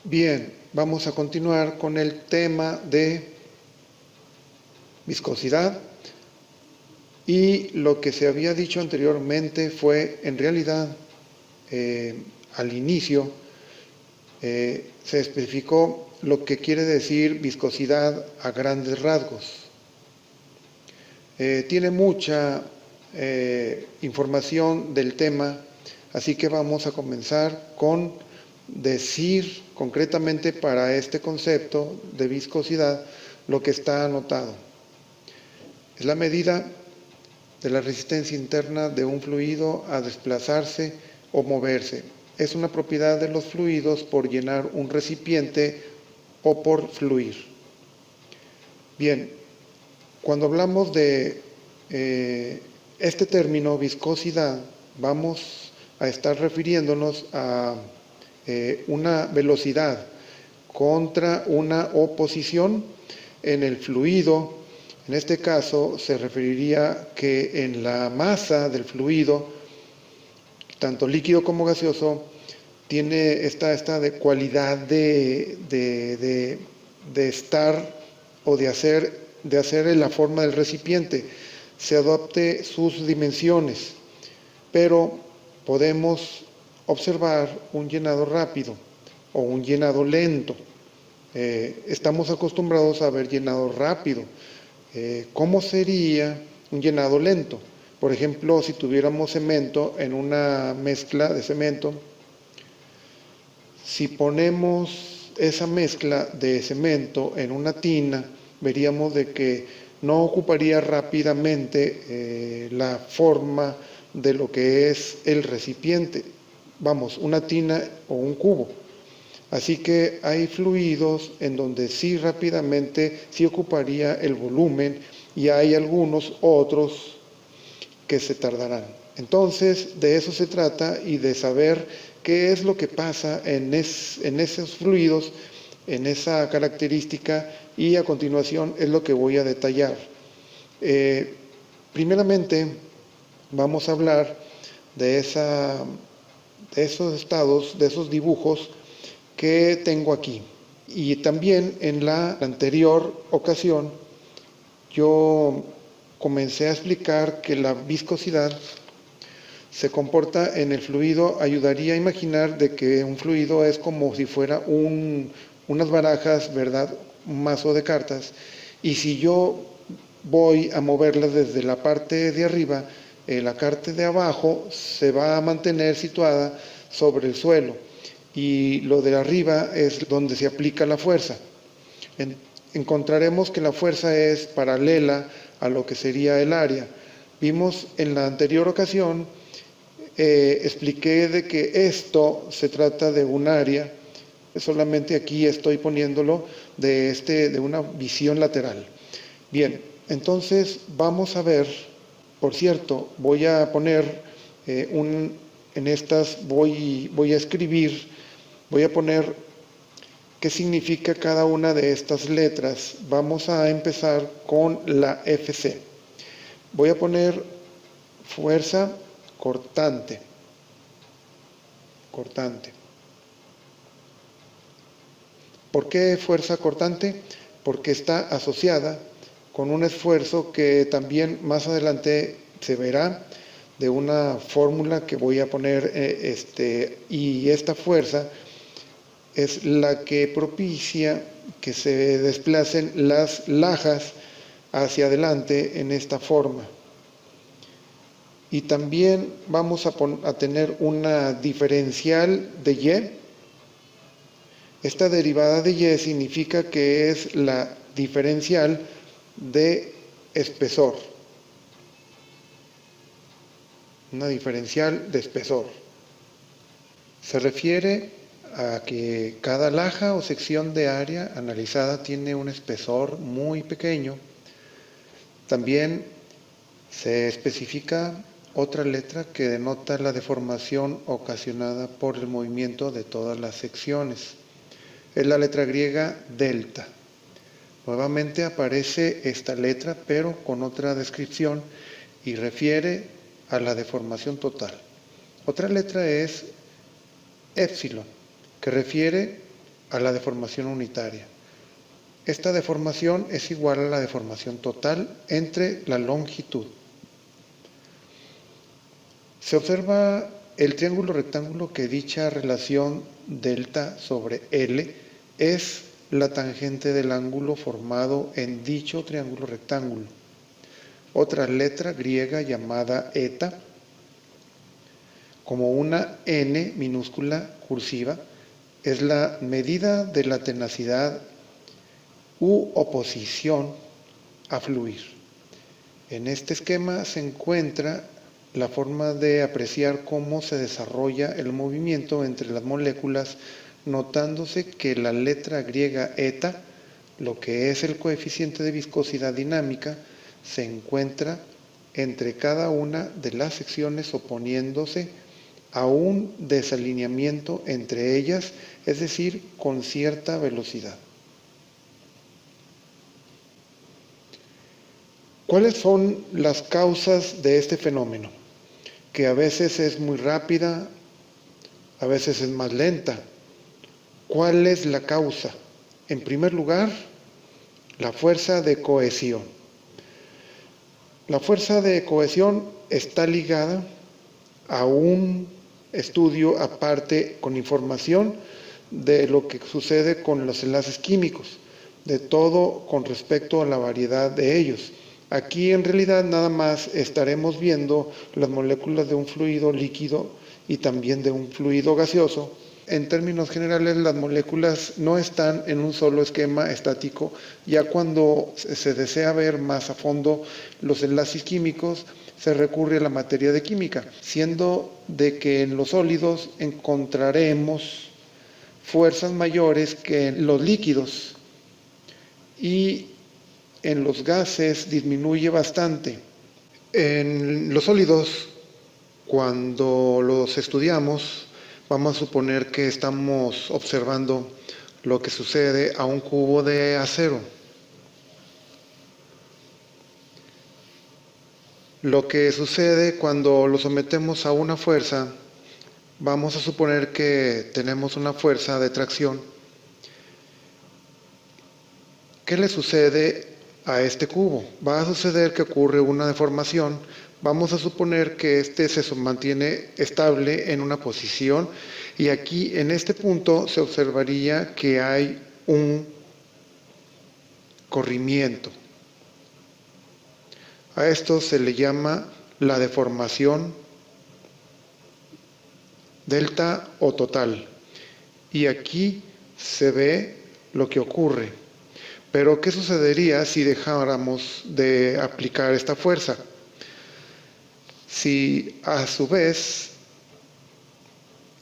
Bien, vamos a continuar con el tema de viscosidad, y lo que se había dicho anteriormente fue, en realidad, al inicio, se especificó lo que quiere decir viscosidad a grandes rasgos. Tiene mucha información del tema, así que vamos a comenzar con decir concretamente para este concepto de viscosidad lo que está anotado. Es la medida de la resistencia interna de un fluido a desplazarse o moverse. Es una propiedad de los fluidos por llenar un recipiente o por fluir. Bien, cuando hablamos de este término viscosidad, vamos a estar refiriéndonos a una velocidad contra una oposición en el fluido. En este caso se referiría que en la masa del fluido, tanto líquido como gaseoso, tiene esta de cualidad de estar o de hacer en la forma del recipiente, se adopte sus dimensiones, pero podemos observar un llenado rápido o un llenado lento. Estamos acostumbrados a ver llenado rápido. ¿Cómo sería un llenado lento? Por ejemplo, si tuviéramos cemento en una mezcla de cemento, si ponemos esa mezcla de cemento en una tina, veríamos de que no ocuparía rápidamente la forma de lo que es el recipiente, vamos, una tina o un cubo. Así que hay fluidos en donde sí rápidamente sí ocuparía el volumen, y hay algunos otros que se tardarán. Entonces, de eso se trata, y de saber qué es lo que pasa en esos fluidos, en esa característica, y a continuación es lo que voy a detallar. Primeramente, vamos a hablar de esos estados, de esos dibujos que tengo aquí. Y también en la anterior ocasión yo comencé a explicar que la viscosidad se comporta en el fluido. Ayudaría a imaginar de que un fluido es como si fuera unas barajas, ¿verdad? Un mazo de cartas. Y si yo voy a moverlas desde la parte de arriba, la parte de abajo se va a mantener situada sobre el suelo, y lo de arriba es donde se aplica la fuerza. Encontraremos que la fuerza es paralela a lo que sería el área. Vimos en la anterior ocasión, expliqué de que esto se trata de un área, solamente aquí estoy poniéndolo de una visión lateral. Bien, entonces vamos a ver, por cierto, voy a poner en estas, voy a escribir, voy a poner qué significa cada una de estas letras. Vamos a empezar con la FC. Voy a poner fuerza cortante. ¿Por qué fuerza cortante? Porque está asociada con un esfuerzo que también más adelante se verá, de una fórmula que voy a poner, y esta fuerza es la que propicia que se desplacen las lajas hacia adelante en esta forma. Y también vamos a tener una diferencial de Y. Esta derivada de Y significa que es la diferencial de espesor. Una diferencial de espesor. Se refiere a que cada laja o sección de área analizada tiene un espesor muy pequeño. También se especifica otra letra que denota la deformación ocasionada por el movimiento de todas las secciones. Es la letra griega delta. Nuevamente aparece esta letra, pero con otra descripción, y refiere a la deformación total. Otra letra es épsilon, que refiere a la deformación unitaria. Esta deformación es igual a la deformación total entre la longitud. Se observa el triángulo rectángulo que dicha relación delta sobre L es la tangente del ángulo formado en dicho triángulo rectángulo. Otra letra griega llamada eta, como una N minúscula cursiva, es la medida de la tenacidad u oposición a fluir. En este esquema se encuentra la forma de apreciar cómo se desarrolla el movimiento entre las moléculas, notándose que la letra griega eta, lo que es el coeficiente de viscosidad dinámica, se encuentra entre cada una de las secciones oponiéndose a un desalineamiento entre ellas, es decir, con cierta velocidad. ¿Cuáles son las causas de este fenómeno? Que a veces es muy rápida, a veces es más lenta. ¿Cuál es la causa? En primer lugar, la fuerza de cohesión. La fuerza de cohesión está ligada a un estudio aparte con información de lo que sucede con los enlaces químicos, de todo con respecto a la variedad de ellos. Aquí en realidad nada más estaremos viendo las moléculas de un fluido líquido y también de un fluido gaseoso. En términos generales, las moléculas no están en un solo esquema estático. Ya cuando se desea ver más a fondo los enlaces químicos, se recurre a la materia de química, siendo de que en los sólidos encontraremos fuerzas mayores que en los líquidos y en los gases disminuye bastante. En los sólidos, cuando los estudiamos, vamos a suponer que estamos observando lo que sucede a un cubo de acero. Lo que sucede cuando lo sometemos a una fuerza, vamos a suponer que tenemos una fuerza de tracción. ¿Qué le sucede a este cubo? Va a suceder que ocurre una deformación. Vamos a suponer que este se mantiene estable en una posición y aquí en este punto se observaría que hay un corrimiento. A esto se le llama la deformación delta o total. Y aquí se ve lo que ocurre. Pero ¿qué sucedería si dejáramos de aplicar esta fuerza? Si a su vez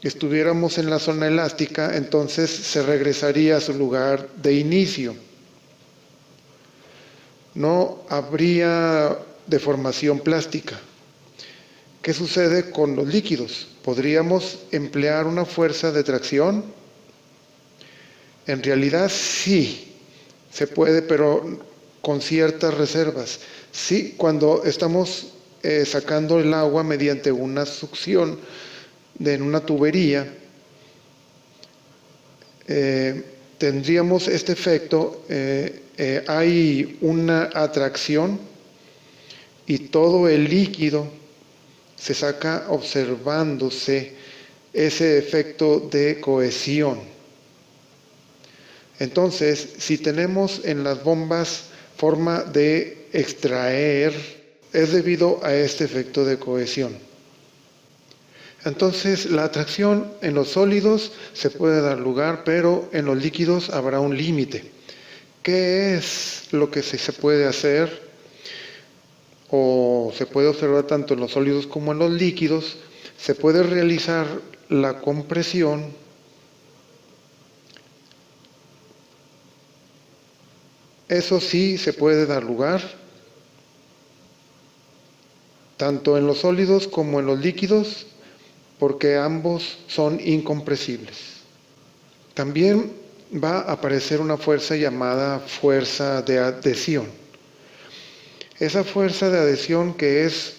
estuviéramos en la zona elástica, entonces se regresaría a su lugar de inicio. No habría deformación plástica. ¿Qué sucede con los líquidos? ¿Podríamos emplear una fuerza de tracción? En realidad sí. Se puede, pero con ciertas reservas. Sí, cuando estamos sacando el agua mediante una succión en una tubería, tendríamos este efecto. Hay una atracción y todo el líquido se saca observándose ese efecto de cohesión. Entonces, si tenemos en las bombas forma de extraer, es debido a este efecto de cohesión. Entonces, la atracción en los sólidos se puede dar lugar, pero en los líquidos habrá un límite. ¿Qué es lo que se puede hacer o se puede observar tanto en los sólidos como en los líquidos? Se puede realizar la compresión Eso sí se puede dar lugar, tanto en los sólidos como en los líquidos, porque ambos son incompresibles. También va a aparecer una fuerza llamada fuerza de adhesión. Esa fuerza de adhesión que es,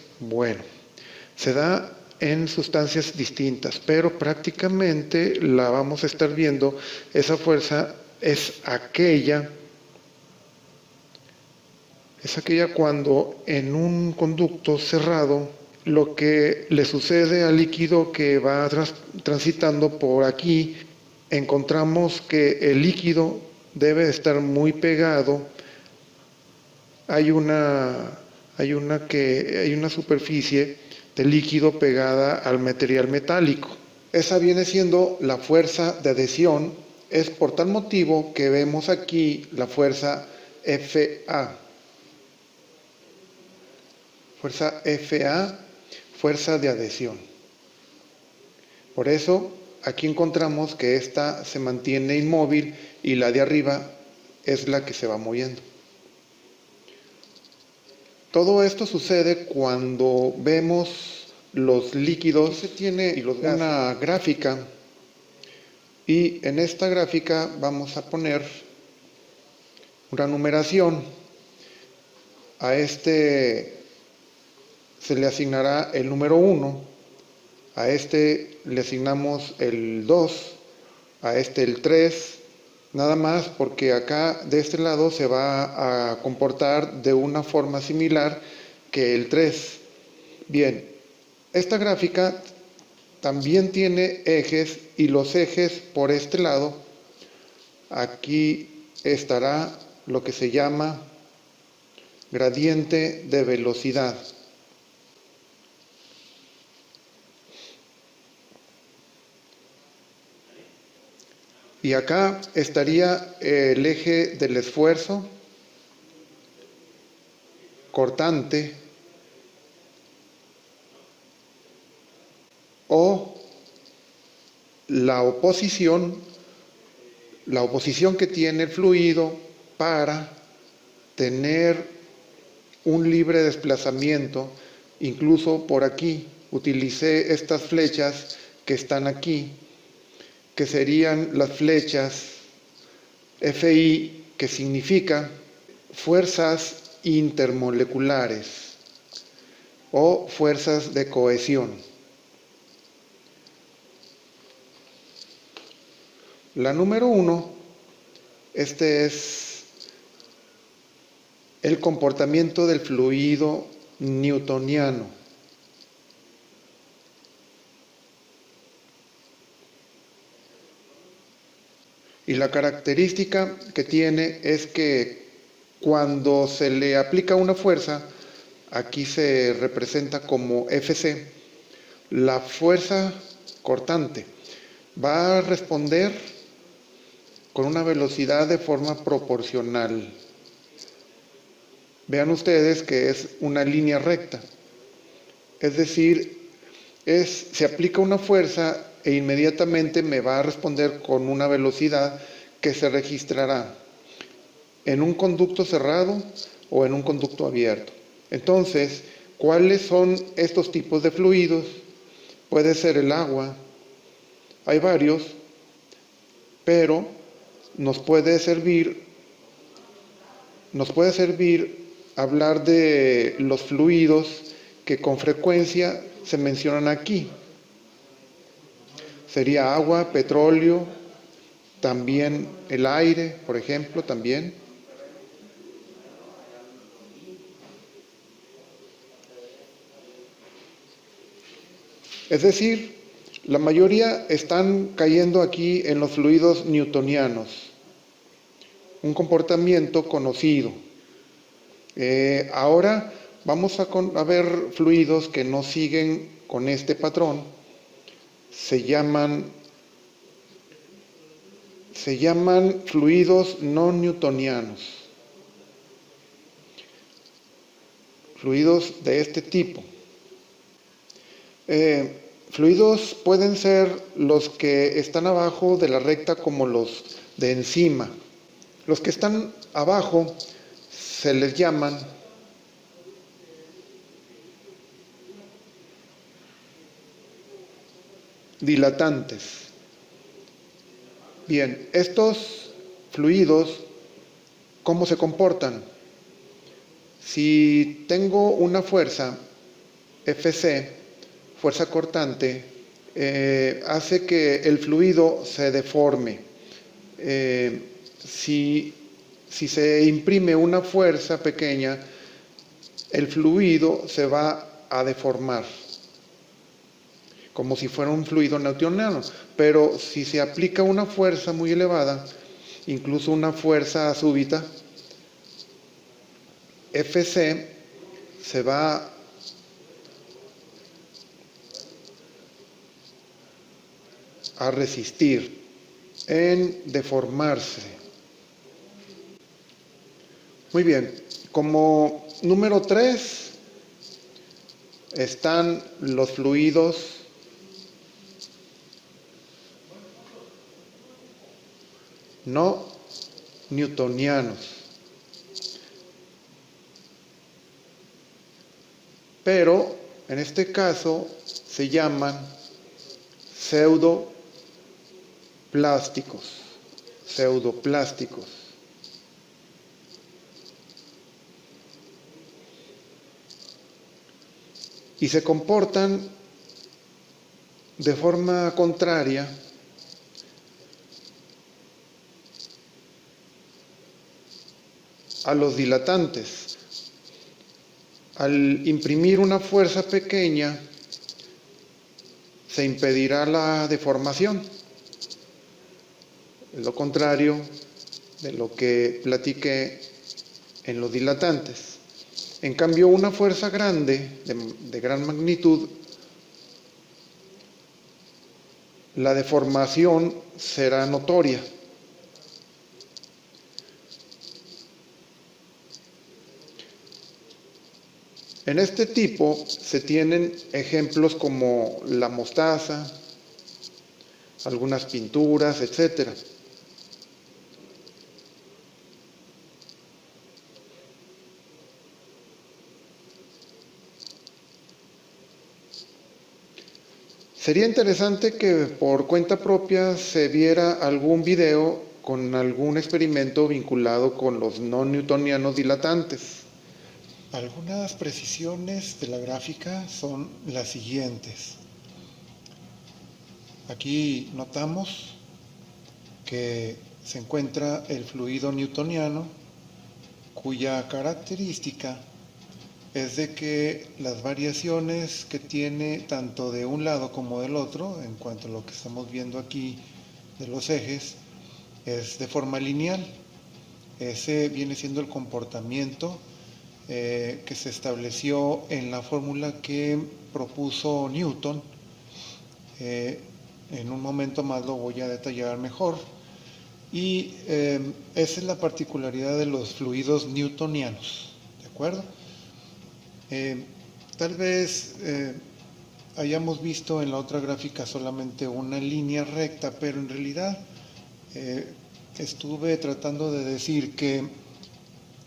se da en sustancias distintas, pero prácticamente la vamos a estar viendo. Esa fuerza es aquella cuando en un conducto cerrado lo que le sucede al líquido que va transitando por aquí, encontramos que el líquido debe estar muy pegado. Hay una superficie de líquido pegada al material metálico. Esa viene siendo la fuerza de adhesión. Es por tal motivo que vemos aquí la fuerza FA. Fuerza FA, fuerza de adhesión. Por eso aquí encontramos que esta se mantiene inmóvil y la de arriba es la que se va moviendo. Todo esto sucede cuando vemos los líquidos. Se tiene una gráfica, y en esta gráfica vamos a poner una numeración. A este se le asignará el número 1, a este le asignamos el 2, a este el 3, nada más porque acá de este lado se va a comportar de una forma similar que el 3. Bien, esta gráfica también tiene ejes, y los ejes por este lado, aquí estará lo que se llama gradiente de velocidad. Y acá estaría el eje del esfuerzo cortante, o la oposición que tiene el fluido para tener un libre desplazamiento. Incluso por aquí utilicé estas flechas que están aquí, que serían las flechas FI, que significa fuerzas intermoleculares o fuerzas de cohesión. La número 1, este es el comportamiento del fluido newtoniano. Y la característica que tiene es que cuando se le aplica una fuerza, aquí se representa como Fc, la fuerza cortante va a responder con una velocidad de forma proporcional. Vean ustedes que es una línea recta. Es decir, se aplica una fuerza e inmediatamente me va a responder con una velocidad que se registrará en un conducto cerrado o en un conducto abierto. Entonces, ¿cuáles son estos tipos de fluidos? Puede ser el agua, hay varios, pero nos puede servir hablar de los fluidos que con frecuencia se mencionan aquí. Sería agua, petróleo, también el aire, por ejemplo, también. Es decir, la mayoría están cayendo aquí en los fluidos newtonianos, un comportamiento conocido. Ahora vamos a ver fluidos que no siguen con este patrón. Se llaman fluidos no newtonianos. Fluidos de este tipo. Fluidos pueden ser los que están abajo de la recta, como los de encima. Los que están abajo se les llaman dilatantes. Bien, estos fluidos, ¿cómo se comportan? Si tengo una fuerza Fc, fuerza cortante, hace que el fluido se deforme. Si se imprime una fuerza pequeña, el fluido se va a deformar, como si fuera un fluido newtoniano. Pero si se aplica una fuerza muy elevada, incluso una fuerza súbita, Fc se va a resistir en deformarse. Muy bien, como número 3 están los fluidos no newtonianos, pero en este caso se llaman pseudoplásticos. Y se comportan de forma contraria a los dilatantes. Al imprimir una fuerza pequeña, se impedirá la deformación. Es lo contrario de lo que platiqué en los dilatantes. En cambio, una fuerza grande, de gran magnitud, la deformación será notoria. En este tipo se tienen ejemplos como la mostaza, algunas pinturas, etc. Sería interesante que por cuenta propia se viera algún video con algún experimento vinculado con los no newtonianos dilatantes. Algunas precisiones de la gráfica son las siguientes. Aquí notamos que se encuentra el fluido newtoniano, cuya característica es de que las variaciones que tiene tanto de un lado como del otro, en cuanto a lo que estamos viendo aquí de los ejes, es de forma lineal. Ese viene siendo el comportamiento que se estableció en la fórmula que propuso Newton. En un momento más lo voy a detallar mejor. Y esa es la particularidad de los fluidos newtonianos, ¿de acuerdo? Tal vez hayamos visto en la otra gráfica solamente una línea recta, pero en realidad estuve tratando de decir que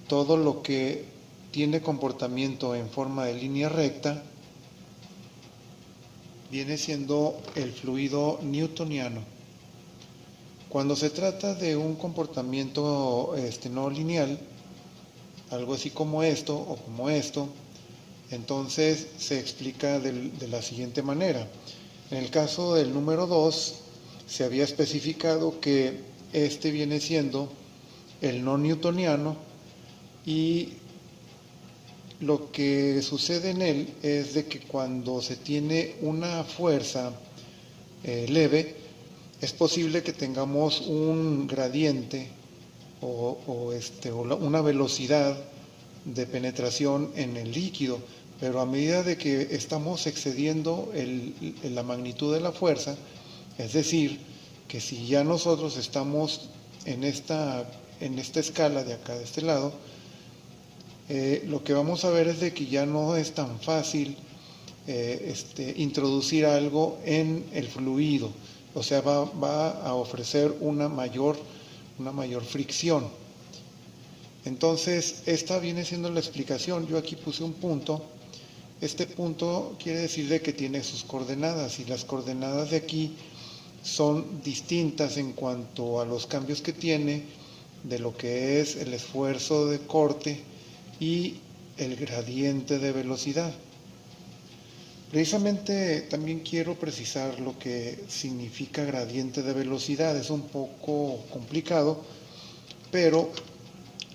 todo lo que tiene comportamiento en forma de línea recta viene siendo el fluido newtoniano. Cuando se trata de un comportamiento no lineal, algo así como esto o como esto, entonces se explica de la siguiente manera. En el caso del número 2, se había especificado que este viene siendo el no newtoniano, y lo que sucede en él es de que cuando se tiene una fuerza leve, es posible que tengamos un gradiente o una velocidad de penetración en el líquido, pero a medida de que estamos excediendo la magnitud de la fuerza, es decir, que si ya nosotros estamos en esta escala de acá, de este lado, lo que vamos a ver es de que ya no es tan fácil introducir algo en el fluido, o sea, va a ofrecer una mayor fricción. Entonces, esta viene siendo la explicación. Yo aquí puse un punto. Este punto quiere decir de que tiene sus coordenadas, y las coordenadas de aquí son distintas en cuanto a los cambios que tiene de lo que es el esfuerzo de corte y el gradiente de velocidad. Precisamente también quiero precisar lo que significa gradiente de velocidad. Es un poco complicado, pero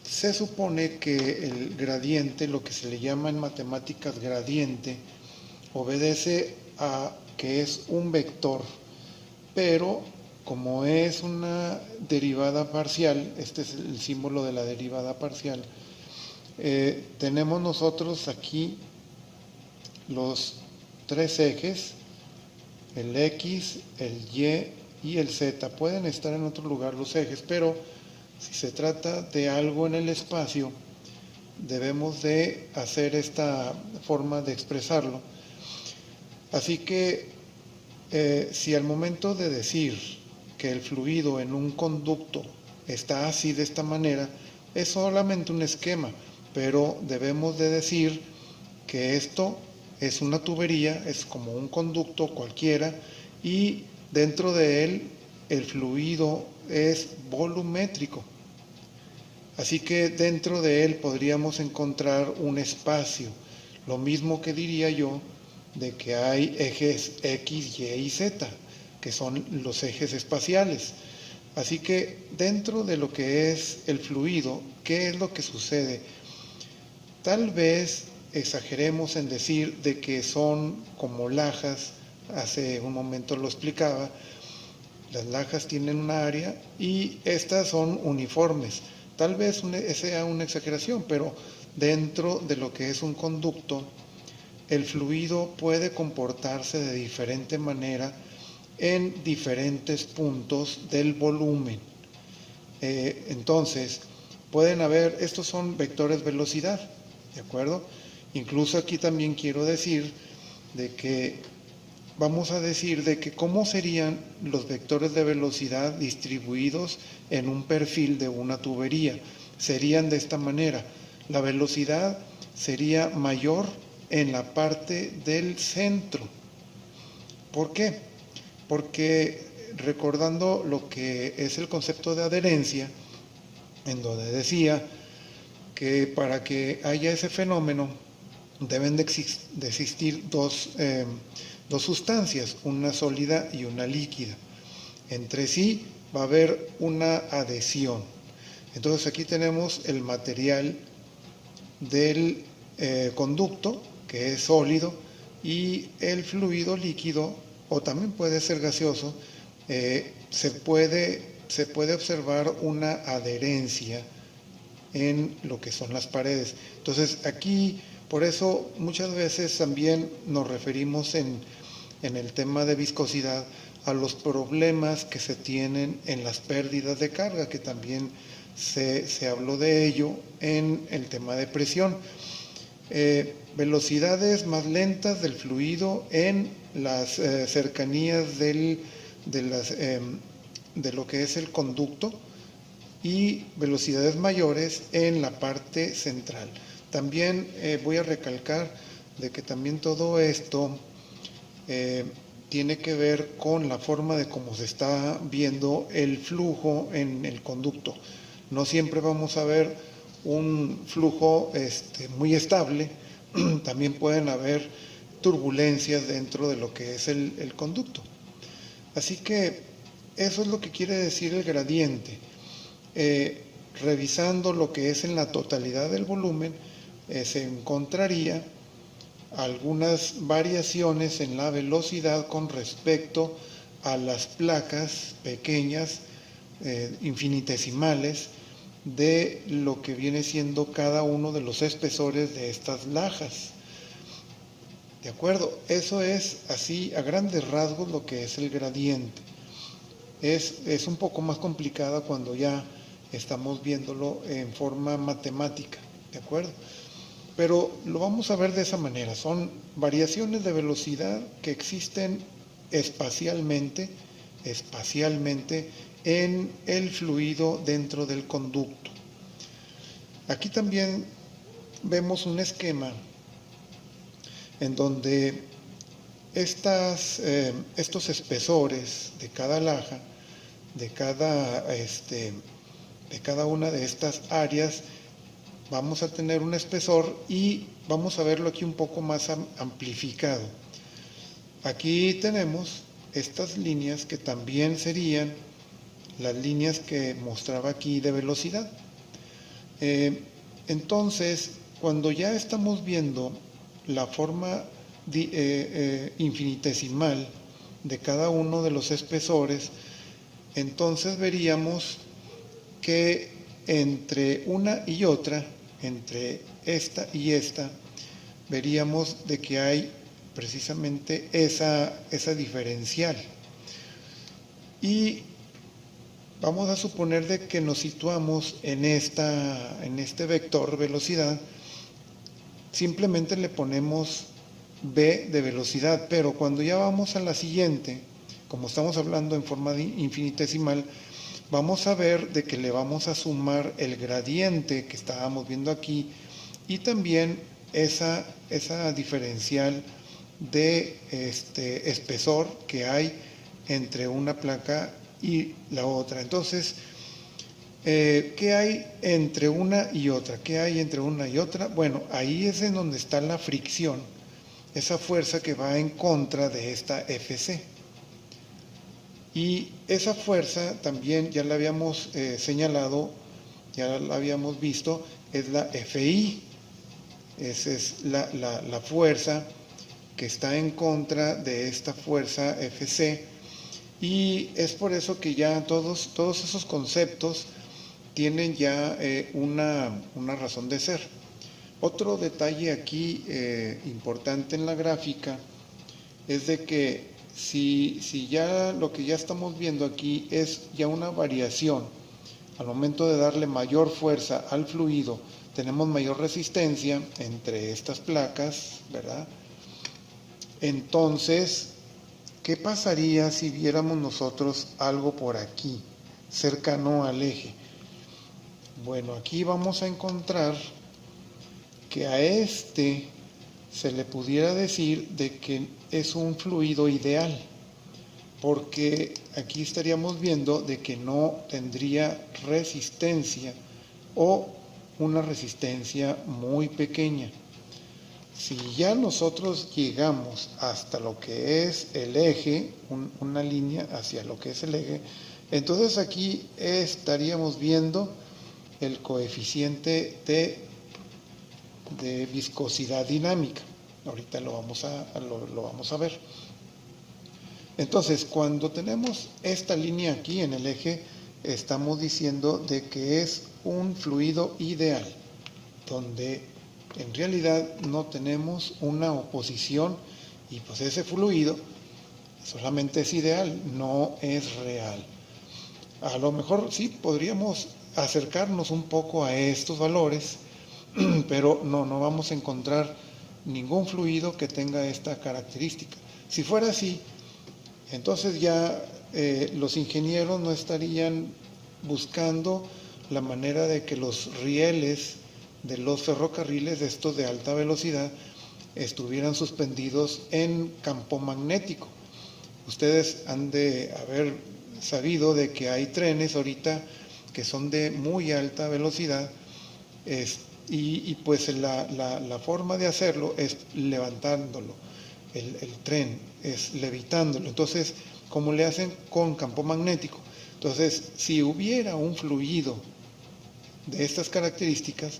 se supone que el gradiente, lo que se le llama en matemáticas gradiente, obedece a que es un vector, pero como es una derivada parcial, este es el símbolo de la derivada parcial, tenemos nosotros aquí los tres ejes, el X, el Y y el Z. Pueden estar en otro lugar los ejes, pero si se trata de algo en el espacio, debemos de hacer esta forma de expresarlo. Así que si al momento de decir que el fluido en un conducto está así de esta manera, es solamente un esquema, pero debemos de decir que esto es una tubería, es como un conducto cualquiera, y dentro de él el fluido es volumétrico. Así que dentro de él podríamos encontrar un espacio. Lo mismo que diría yo de que hay ejes X, Y y Z, que son los ejes espaciales. Así que dentro de lo que es el fluido, ¿qué es lo que sucede? Tal vez exageremos en decir de que son como lajas, hace un momento lo explicaba, las lajas tienen una área y estas son uniformes. Tal vez sea una exageración, pero dentro de lo que es un conducto, el fluido puede comportarse de diferente manera en diferentes puntos del volumen. Entonces, pueden haber, estos son vectores velocidad, ¿de acuerdo? Incluso aquí también quiero decir de que vamos a decir de que cómo serían los vectores de velocidad distribuidos en un perfil de una tubería. Serían de esta manera. La velocidad sería mayor en la parte del centro. ¿Por qué? Porque recordando lo que es el concepto de adherencia, en donde decía que para que haya ese fenómeno deben de existir dos sustancias, una sólida y una líquida. Entre sí va a haber una adhesión. Entonces aquí tenemos el material del conducto, que es sólido, y el fluido líquido, o también puede ser gaseoso, se puede observar una adherencia en lo que son las paredes. Entonces aquí, por eso muchas veces también nos referimos en el tema de viscosidad a los problemas que se tienen en las pérdidas de carga, que también se habló de ello en el tema de presión. Velocidades más lentas del fluido en las cercanías de lo que es el conducto, y velocidades mayores en la parte central. También voy a recalcar de que también todo esto tiene que ver con la forma de cómo se está viendo el flujo en el conducto. No siempre vamos a ver un flujo muy estable, también pueden haber turbulencias dentro de lo que es el conducto. Así que eso es lo que quiere decir el gradiente. Revisando lo que es en la totalidad del volumen, se encontraría algunas variaciones en la velocidad con respecto a las placas pequeñas, infinitesimales, de lo que viene siendo cada uno de los espesores de estas lajas. ¿De acuerdo? Eso es así a grandes rasgos lo que es el gradiente. Es un poco más complicada cuando ya estamos viéndolo en forma matemática, ¿de acuerdo? Pero lo vamos a ver de esa manera. Son variaciones de velocidad que existen espacialmente en el fluido dentro del conducto. Aquí también vemos un esquema en donde estos espesores de cada laja, de cada una de estas áreas, vamos a tener un espesor y vamos a verlo aquí un poco más amplificado. Aquí tenemos estas líneas que también serían las líneas que mostraba aquí de velocidad. Entonces, cuando ya estamos viendo la forma infinitesimal de cada uno de los espesores, entonces veríamos que entre una y otra, entre esta y esta, veríamos de que hay precisamente esa diferencial. Y vamos a suponer de que nos situamos en este vector velocidad, simplemente le ponemos v de velocidad, pero cuando ya vamos a la siguiente, como estamos hablando en forma infinitesimal, vamos a ver de que le vamos a sumar el gradiente que estábamos viendo aquí y también esa diferencial de espesor que hay entre una placa y la otra. Entonces, ¿qué hay entre una y otra? ¿Qué hay entre una y otra? Bueno, ahí es en donde está la fricción, esa fuerza que va en contra de esta FC. Y esa fuerza también ya la habíamos señalado, ya la habíamos visto, es la FI. Esa es la fuerza que está en contra de esta fuerza FC. Y es por eso que ya todos esos conceptos tienen ya una razón de ser. Otro detalle aquí importante en la gráfica es de que si ya lo que ya estamos viendo aquí es ya una variación, al momento de darle mayor fuerza al fluido, tenemos mayor resistencia entre estas placas, ¿verdad? Entonces, ¿qué pasaría si viéramos nosotros algo por aquí, cercano al eje? Bueno, aquí vamos a encontrar que a se le pudiera decir de que es un fluido ideal, porque aquí estaríamos viendo de que no tendría resistencia o una resistencia muy pequeña. Si ya nosotros llegamos hasta lo que es el eje, una línea hacia lo que es el eje, entonces aquí estaríamos viendo el coeficiente de viscosidad dinámica. Ahorita lo vamos a ver. Entonces, cuando tenemos esta línea aquí en el eje, estamos diciendo de que es un fluido ideal, donde en realidad no tenemos una oposición y pues ese fluido solamente es ideal, no es real. A lo mejor sí podríamos acercarnos un poco a estos valores, pero no vamos a encontrar ningún fluido que tenga esta característica. Si fuera así, entonces ya los ingenieros no estarían buscando la manera de que los rieles de los ferrocarriles, estos de alta velocidad, estuvieran suspendidos en campo magnético. Ustedes han de haber sabido de que hay trenes ahorita que son de muy alta velocidad y pues la forma de hacerlo es levantándolo, el tren es levitándolo. Entonces, ¿cómo le hacen? Con campo magnético. Entonces, si hubiera un fluido de estas características,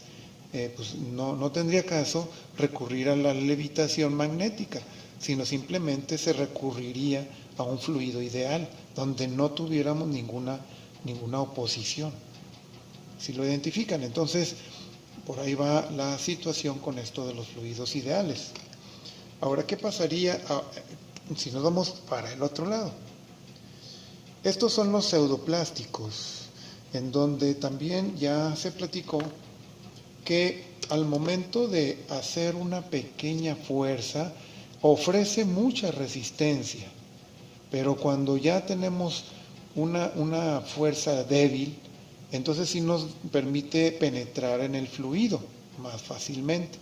pues no tendría caso recurrir a la levitación magnética, sino simplemente se recurriría a un fluido ideal, donde no tuviéramos ninguna oposición. Si lo identifican, entonces por ahí va la situación con esto de los fluidos ideales. Ahora, ¿qué pasaría si nos vamos para el otro lado? Estos son los pseudoplásticos, en donde también ya se platicó que al momento de hacer una pequeña fuerza ofrece mucha resistencia, pero cuando ya tenemos una fuerza débil, entonces sí nos permite penetrar en el fluido más fácilmente.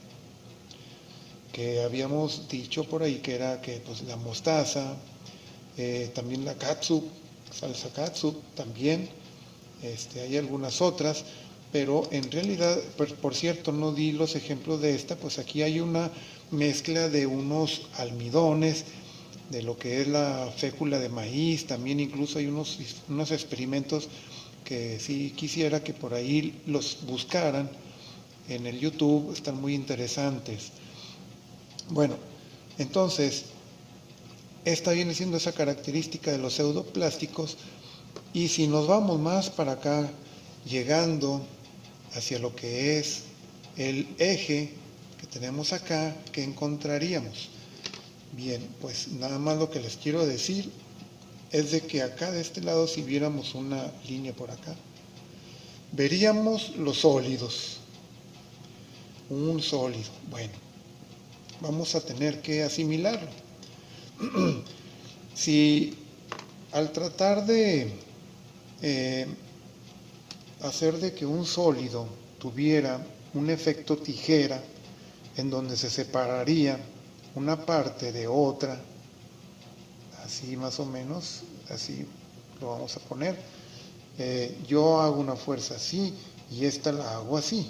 Que habíamos dicho por ahí que era que pues, la mostaza, también la catsup, salsa catsup también, hay algunas otras, pero en realidad, por cierto, no di los ejemplos de esta, pues aquí hay una mezcla de unos almidones de lo que es la fécula de maíz. También incluso hay unos experimentos que sí quisiera que por ahí los buscaran en el YouTube, están muy interesantes. Bueno, entonces, esta viene siendo esa característica de los pseudoplásticos, y si nos vamos más para acá, llegando hacia lo que es el eje que tenemos acá, ¿qué encontraríamos? Bien, pues nada más lo que les quiero decir es de que acá de este lado, si viéramos una línea por acá, veríamos los sólidos, un sólido. Bueno, vamos a tener que asimilarlo. Si al tratar de hacer de que un sólido tuviera un efecto tijera, en donde se separaría una parte de otra, así más o menos, así lo vamos a poner. Yo hago una fuerza así y esta la hago así,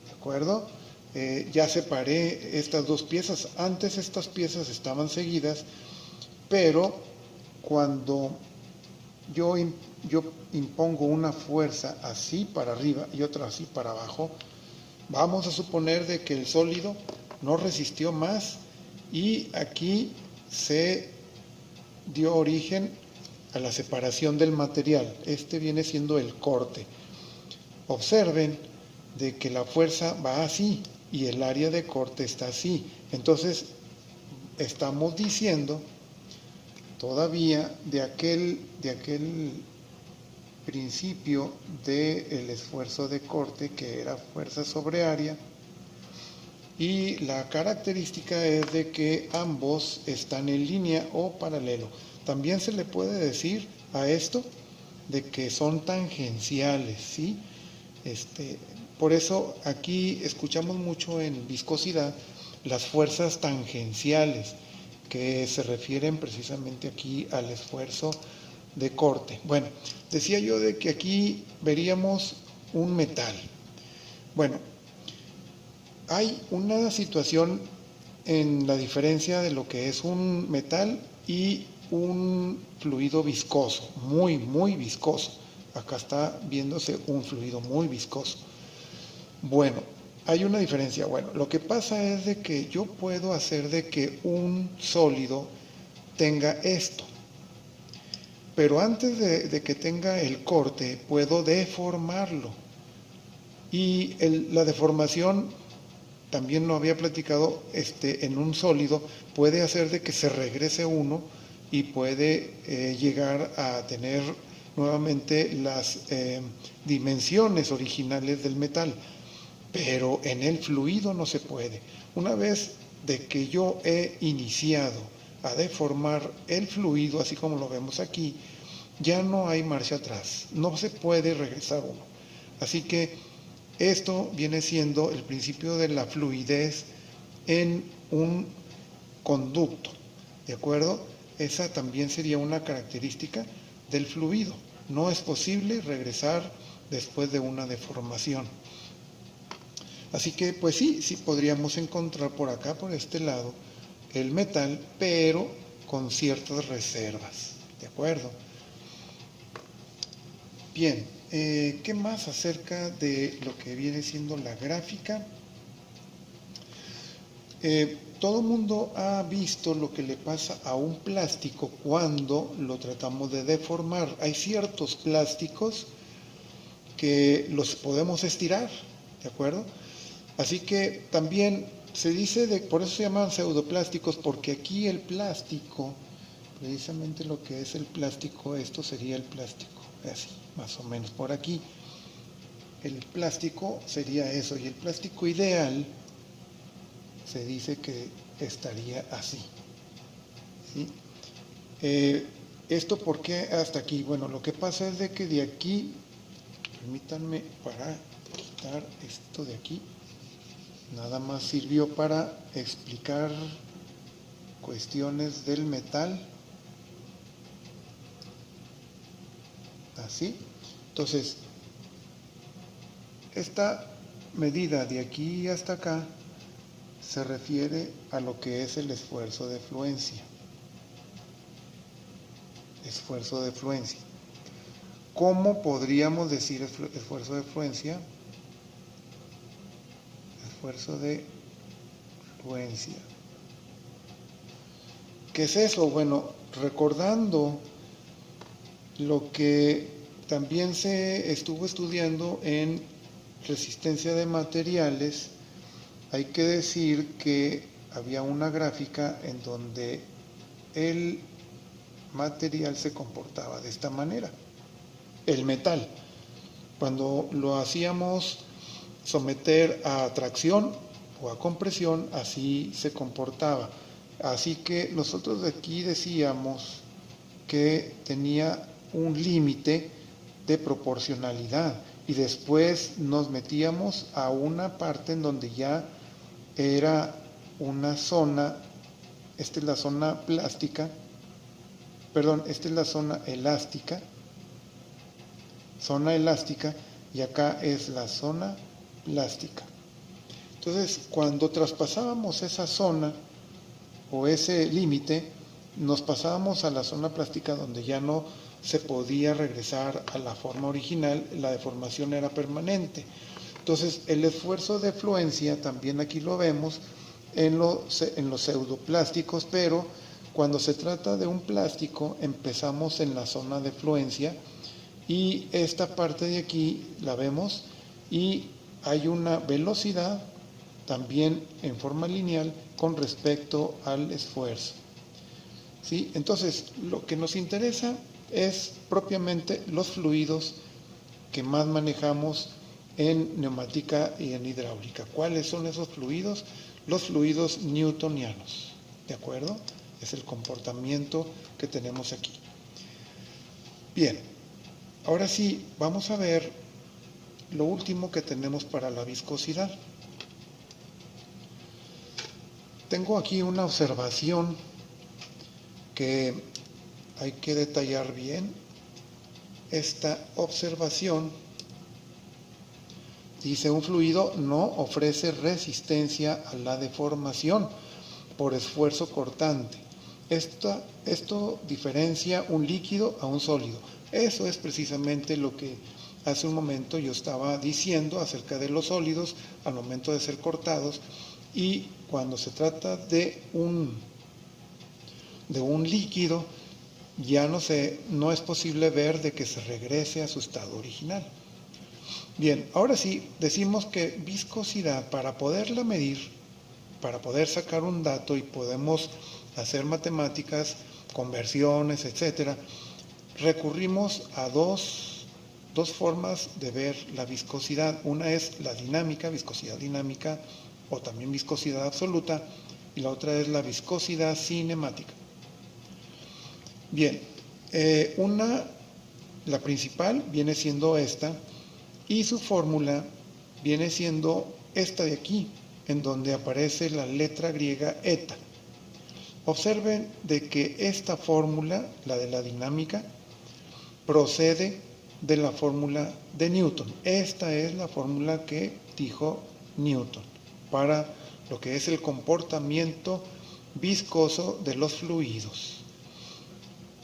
¿de acuerdo? Ya separé estas dos piezas. Antes estas piezas estaban seguidas, pero cuando yo impongo una fuerza así para arriba y otra así para abajo, vamos a suponer de que el sólido no resistió más y aquí se dio origen a la separación del material. Este viene siendo el corte. Observen de que la fuerza va así y el área de corte está así. Entonces, estamos diciendo todavía de aquel principio del esfuerzo de corte, que era fuerza sobre área, y la característica es de que ambos están en línea o paralelo. También se le puede decir a esto de que son tangenciales, ¿sí? Por eso aquí escuchamos mucho en viscosidad las fuerzas tangenciales, que se refieren precisamente aquí al esfuerzo de corte. Bueno, decía yo de que aquí veríamos un metal. Bueno, hay una situación en la diferencia de lo que es un metal y un fluido viscoso, muy, muy viscoso. Acá está viéndose un fluido muy viscoso. Bueno, hay una diferencia. Bueno, lo que pasa es de que yo puedo hacer de que un sólido tenga esto. Pero antes de que tenga el corte, puedo deformarlo. Y la deformación, también lo había platicado, en un sólido, puede hacer de que se regrese uno y puede llegar a tener nuevamente las dimensiones originales del metal. Pero en el fluido no se puede. Una vez de que yo he iniciado a deformar el fluido, así como lo vemos aquí, ya no hay marcha atrás, no se puede regresar uno. Así que esto viene siendo el principio de la fluidez en un conducto, ¿de acuerdo? Esa también sería una característica del fluido. No es posible regresar después de una deformación. Así que, pues sí podríamos encontrar por acá, por este lado, el metal, pero con ciertas reservas, ¿de acuerdo? Bien, ¿qué más acerca de lo que viene siendo la gráfica? Todo el mundo ha visto lo que le pasa a un plástico cuando lo tratamos de deformar. Hay ciertos plásticos que los podemos estirar, ¿de acuerdo? Así que también se dice, por eso se llaman pseudoplásticos, porque aquí el plástico, precisamente lo que es el plástico, esto sería el plástico, así, más o menos por aquí. El plástico sería eso, y el plástico ideal se dice que estaría así, ¿sí? ¿Esto por qué hasta aquí? Bueno, lo que pasa es de que de aquí, permítanme para quitar esto de aquí, nada más sirvió para explicar cuestiones del metal, así. Entonces, esta medida de aquí hasta acá se refiere a lo que es el esfuerzo de fluencia. Esfuerzo de fluencia. ¿Cómo podríamos decir esfuerzo de fluencia? Esfuerzo de fluencia. ¿Qué es eso? Bueno, recordando lo que también se estuvo estudiando en resistencia de materiales, hay que decir que había una gráfica en donde el material se comportaba de esta manera. El metal, cuando lo hacíamos someter a tracción o a compresión, así se comportaba. Así que nosotros de aquí decíamos que tenía un límite de proporcionalidad y después nos metíamos a una parte en donde ya era una zona, esta es la zona plástica, perdón, esta es la zona elástica, y acá es la zona plástica. Entonces, cuando traspasábamos esa zona o ese límite, nos pasábamos a la zona plástica donde ya no se podía regresar a la forma original, la deformación era permanente. Entonces, el esfuerzo de fluencia, también aquí lo vemos en los pseudoplásticos, pero cuando se trata de un plástico, empezamos en la zona de fluencia y esta parte de aquí la vemos y hay una velocidad también en forma lineal con respecto al esfuerzo. ¿Sí? Entonces, lo que nos interesa es propiamente los fluidos que más manejamos en neumática y en hidráulica. ¿Cuáles son esos fluidos? Los fluidos newtonianos, ¿de acuerdo? Es el comportamiento que tenemos aquí. Bien, ahora sí, vamos a ver lo último que tenemos para la viscosidad. Tengo aquí una observación que hay que detallar bien. Esta observación dice: un fluido no ofrece resistencia a la deformación por esfuerzo cortante. Esto diferencia un líquido a un sólido. Eso es precisamente lo que hace un momento yo estaba diciendo acerca de los sólidos al momento de ser cortados, y cuando se trata de un líquido, ya no es posible ver de que se regrese a su estado original. Bien, ahora sí, decimos que viscosidad, para poderla medir, para poder sacar un dato y podemos hacer matemáticas, conversiones, etcétera, recurrimos a dos formas de ver la viscosidad. Una es la dinámica, viscosidad dinámica, o también viscosidad absoluta, y la otra es la viscosidad cinemática. Bien, la principal viene siendo esta, y su fórmula viene siendo esta de aquí, en donde aparece la letra griega eta. Observen de que esta fórmula, la de la dinámica, procede de la fórmula de Newton. Esta es la fórmula que dijo Newton para lo que es el comportamiento viscoso de los fluidos.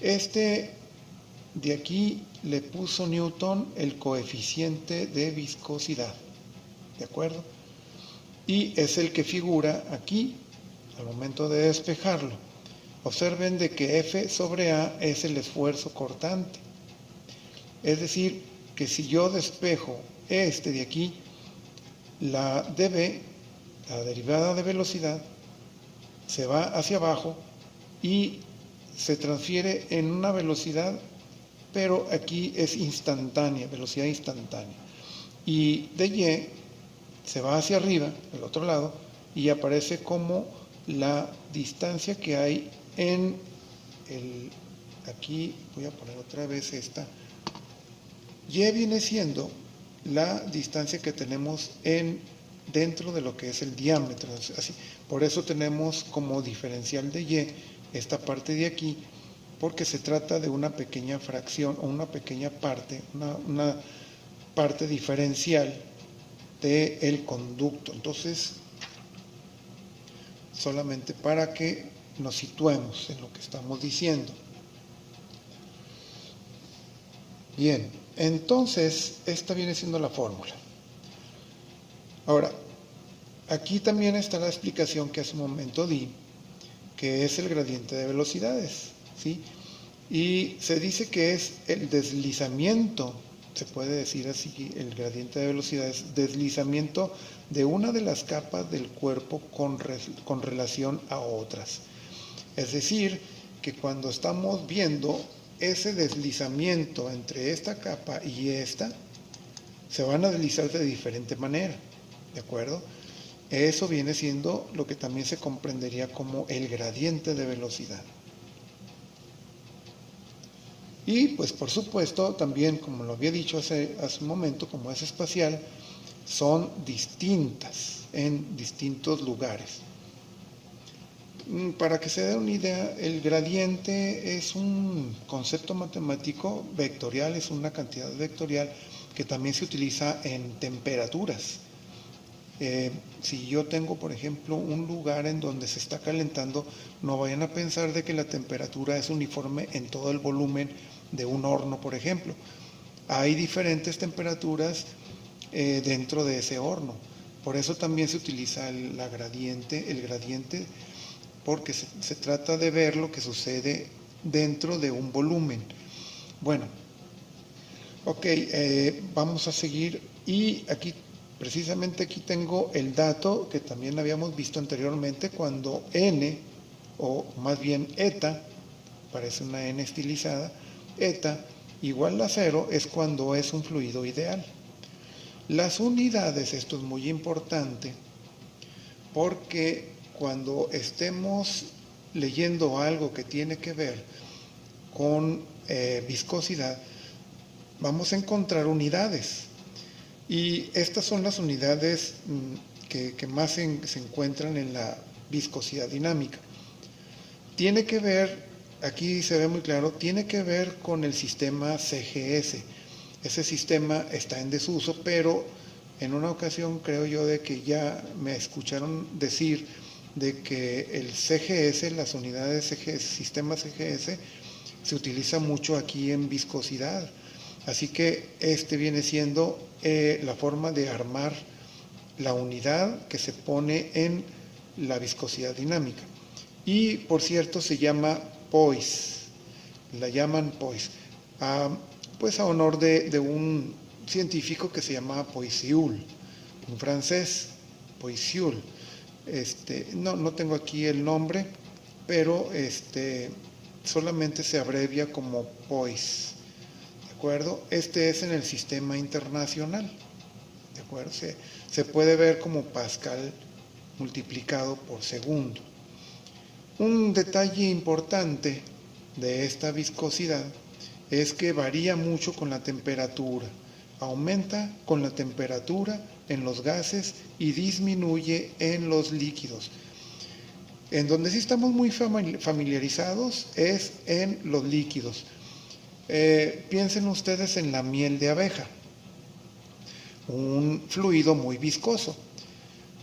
De aquí le puso Newton el coeficiente de viscosidad, ¿de acuerdo? Y es el que figura aquí al momento de despejarlo. Observen de que F sobre A es el esfuerzo cortante. Es decir, que si yo despejo de aquí, la dB, la derivada de velocidad, se va hacia abajo y se transfiere en una velocidad, pero aquí es instantánea, velocidad instantánea. Y dy se va hacia arriba, del otro lado, y aparece como la distancia que hay en aquí voy a poner otra vez esta. Y viene siendo la distancia que tenemos dentro de lo que es el diámetro. Así, por eso tenemos como diferencial de y esta parte de aquí, porque se trata de una pequeña fracción o una pequeña parte, una parte diferencial del conducto. Entonces, solamente para que nos situemos en lo que estamos diciendo. Bien, entonces esta viene siendo la fórmula. Ahora, aquí también está la explicación que hace un momento di, que es el gradiente de velocidades, ¿sí? Y se dice que es el deslizamiento, se puede decir así, el gradiente de velocidades, deslizamiento de una de las capas del cuerpo con relación a otras. Es decir, que cuando estamos viendo ese deslizamiento entre esta capa y esta, se van a deslizar de diferente manera, ¿de acuerdo? Eso viene siendo lo que también se comprendería como el gradiente de velocidad. Y pues por supuesto también, como lo había dicho hace un momento, como es espacial, son distintas en distintos lugares. Para que se dé una idea, el gradiente es un concepto matemático vectorial, es una cantidad vectorial que también se utiliza en temperaturas. Si yo tengo, por ejemplo, un lugar en donde se está calentando, no vayan a pensar de que la temperatura es uniforme en todo el volumen de un horno, por ejemplo. Hay diferentes temperaturas dentro de ese horno. Por eso también se utiliza el gradiente, porque se trata de ver lo que sucede dentro de un volumen. Bueno, ok, vamos a seguir y precisamente aquí tengo el dato que también habíamos visto anteriormente cuando n, o más bien eta, parece una n estilizada, eta igual a 0 es cuando es un fluido ideal. Las unidades, esto es muy importante, porque cuando estemos leyendo algo que tiene que ver con viscosidad, vamos a encontrar unidades. Y estas son las unidades que más se encuentran en la viscosidad dinámica. Tiene que ver, aquí se ve muy claro, tiene que ver con el sistema CGS. Ese sistema está en desuso, pero en una ocasión creo yo de que ya me escucharon decir de que el CGS, las unidades CGS, sistema CGS, se utiliza mucho aquí en viscosidad. Así que este viene siendo la forma de armar la unidad que se pone en la viscosidad dinámica. Y por cierto se llama Poise, la llaman Poise, pues a honor de un científico que se llama Poissiul, un francés, Poissiul. No tengo aquí el nombre, pero solamente se abrevia como Poise. ¿De acuerdo? Este es en el sistema internacional. ¿De acuerdo? Se puede ver como Pascal multiplicado por segundo. Un detalle importante de esta viscosidad es que varía mucho con la temperatura. Aumenta con la temperatura en los gases y disminuye en los líquidos. En donde sí estamos muy familiarizados es en los líquidos. Piensen ustedes en la miel de abeja, un fluido muy viscoso.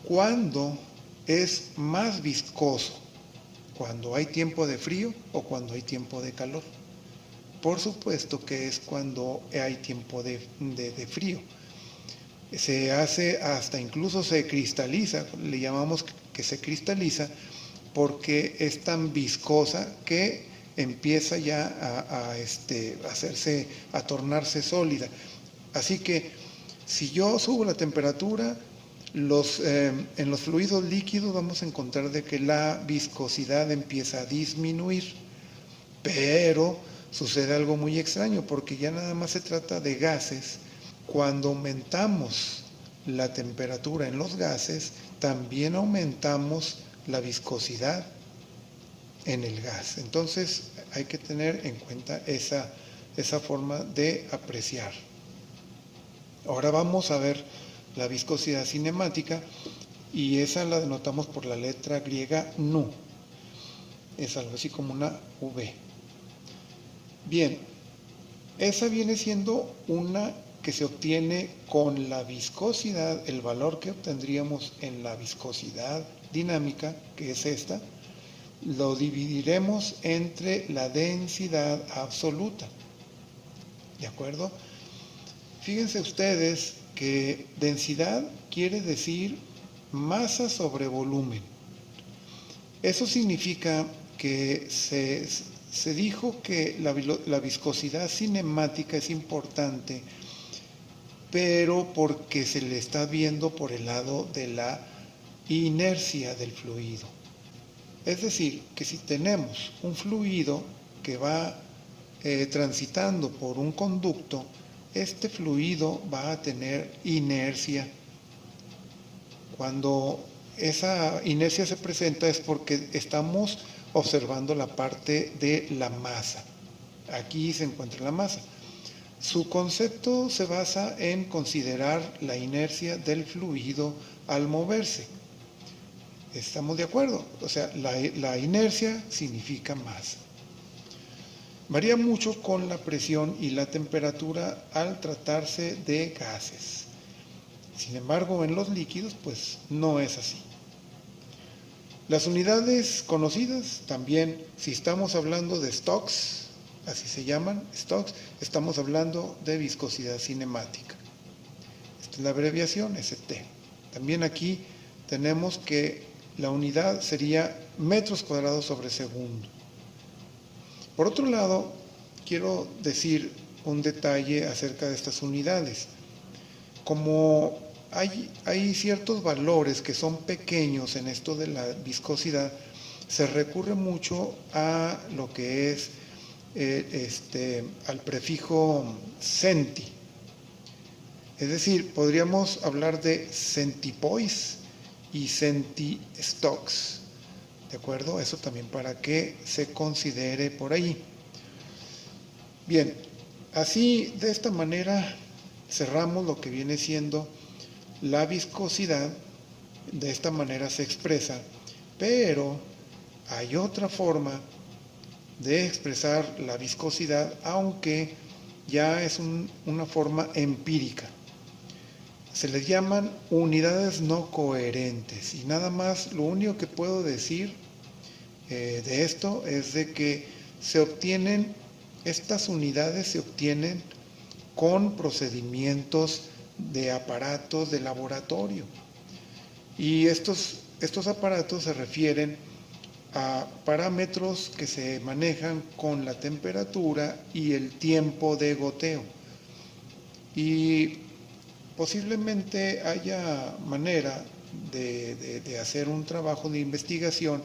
¿Cuándo es más viscoso? ¿Cuando hay tiempo de frío o cuando hay tiempo de calor? Por supuesto que es cuando hay tiempo de frío. Se hace hasta incluso se cristaliza, le llamamos que se cristaliza porque es tan viscosa que empieza ya a tornarse sólida. Así que si yo subo la temperatura, en los fluidos líquidos vamos a encontrar de que la viscosidad empieza a disminuir, pero sucede algo muy extraño porque ya nada más se trata de gases. Cuando aumentamos la temperatura en los gases, también aumentamos la viscosidad en el gas. Entonces hay que tener en cuenta esa forma de apreciar. Ahora vamos a ver la viscosidad cinemática y esa la denotamos por la letra griega nu. Es algo así como una V. Bien, esa viene siendo una que se obtiene con la viscosidad, el valor que obtendríamos en la viscosidad dinámica, que es esta, lo dividiremos entre la densidad absoluta. ¿De acuerdo? Fíjense ustedes que densidad quiere decir masa sobre volumen. Eso significa que se dijo que la viscosidad cinemática es importante, pero porque se le está viendo por el lado de la inercia del fluido. Es decir, que si tenemos un fluido que va transitando por un conducto, este fluido va a tener inercia. Cuando esa inercia se presenta es porque estamos observando la parte de la masa. Aquí se encuentra la masa. Su concepto se basa en considerar la inercia del fluido al moverse. ¿Estamos de acuerdo? O sea, la inercia significa masa. Varía mucho con la presión y la temperatura al tratarse de gases. Sin embargo, en los líquidos, pues no es así. Las unidades conocidas también, si estamos hablando de Stokes, así se llaman, Stokes, estamos hablando de viscosidad cinemática. Esta es la abreviación, ST. También aquí tenemos que la unidad sería metros cuadrados sobre segundo. Por otro lado, quiero decir un detalle acerca de estas unidades. Como hay ciertos valores que son pequeños en esto de la viscosidad, se recurre mucho a lo que es al prefijo centi. Es decir, podríamos hablar de centipoise y centistokes. ¿De acuerdo? Eso también para que se considere por ahí. Bien, así de esta manera cerramos lo que viene siendo la viscosidad. De esta manera se expresa, pero hay otra forma de expresar la viscosidad, aunque ya es una forma empírica. Se les llaman unidades no coherentes, y nada más lo único que puedo decir de esto es de que estas unidades se obtienen con procedimientos de aparatos de laboratorio, y estos aparatos se refieren a parámetros que se manejan con la temperatura y el tiempo de goteo. Y posiblemente haya manera de hacer un trabajo de investigación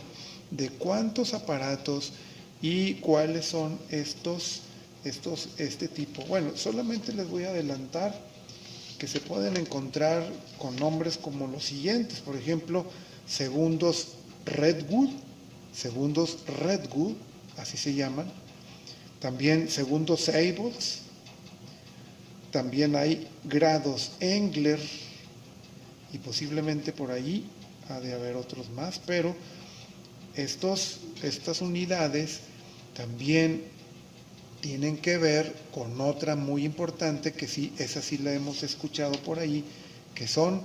de cuántos aparatos y cuáles son este tipo. Bueno, solamente les voy a adelantar que se pueden encontrar con nombres como los siguientes. Por ejemplo, segundos Redwood, así se llaman. También segundos Sables. También hay grados Engler, y posiblemente por ahí ha de haber otros más, pero estas unidades también tienen que ver con otra muy importante, que sí, esa sí la hemos escuchado por ahí, que son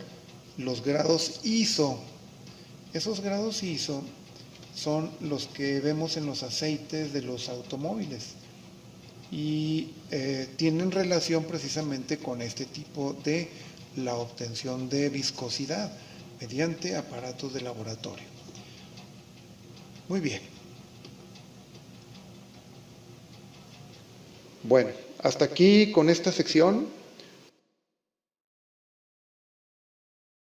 los grados ISO. Esos grados ISO son los que vemos en los aceites de los automóviles y tienen relación precisamente con este tipo de la obtención de viscosidad mediante aparatos de laboratorio. Muy bien. Bueno, hasta aquí con esta sección.